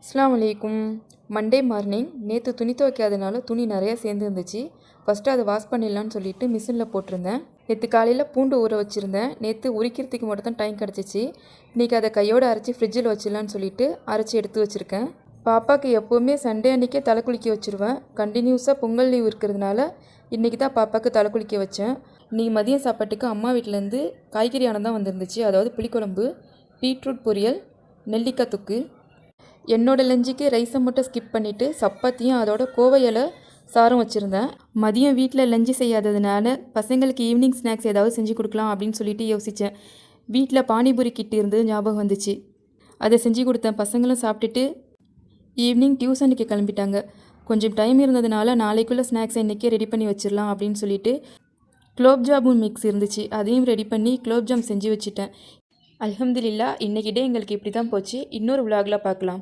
அஸ்ஸலாமு அலைக்கும். Monday morning நேற்று துணி துவைக்காதனால துணி நிறையா சேர்ந்து இருந்துச்சு. ஃபஸ்ட்டு அதை வாஷ் பண்ணிடலான்னு சொல்லிட்டு மிஷினில் போட்டிருந்தேன். நேற்று காலையில் பூண்டு ஊற வச்சுருந்தேன். நேற்று உரிக்கிறதுக்கு மட்டும் தான் டைம் கிடச்சிச்சு. இன்றைக்கி அதை கையோடு அரைச்சி ஃப்ரிட்ஜில் வச்சிடலான்னு சொல்லிட்டு அரைச்சி எடுத்து வச்சுருக்கேன். பாப்பாவுக்கு எப்போவுமே சண்டே அன்றைக்கே தலை குளிக்க வச்சுருவேன். கண்டினியூஸாக பொங்கல் லீவ் இருக்கிறதுனால இன்றைக்கி தான் பாப்பாவுக்கு தலை குளிக்க வச்சேன். இன்றைக்கி மதியம் சாப்பாட்டுக்கு அம்மா வீட்டிலேருந்து காய்கறி ஆனம் தான் வந்துருந்துச்சு. அதாவது புளிக்குழம்பு, பீட்ரூட் பொரியல், நெல்லிக்காய் தொக்கு. என்னோடய லஞ்சுக்கு ரைஸை மட்டும் ஸ்கிப் பண்ணிவிட்டு சப்பாத்தியும் அதோட கோவையில் சாரம் வச்சுருந்தேன். மதியம் வீட்டில் லஞ்சு செய்யாததுனால பசங்களுக்கு ஈவினிங் ஸ்நாக்ஸ் ஏதாவது செஞ்சு கொடுக்கலாம் அப்படின்னு சொல்லிட்டு யோசித்தேன். வீட்டில் பானிபூரி கிட்டு இருந்து ஞாபகம் வந்துச்சு. அதை செஞ்சு கொடுத்தேன். பசங்களும் சாப்பிட்டுட்டு ஈவினிங் டியூஷனுக்கு கிளம்பிட்டாங்க. கொஞ்சம் டைம் இருந்ததுனால நாளைக்குள்ளே ஸ்நாக்ஸை இன்றைக்கே ரெடி பண்ணி வச்சிடலாம் அப்படின்னு சொல்லிட்டு குலோப் ஜாமுன் மிக்ஸ் இருந்துச்சு. அதையும் ரெடி பண்ணி குலோப் ஜாம் செஞ்சு வச்சுட்டேன். அல்ஹம்துலில்லாஹ், இன்றைக்கி டே எங்களுக்கு இப்படி தான் போச்சு. இன்னொரு விலாகில் பார்க்கலாம்.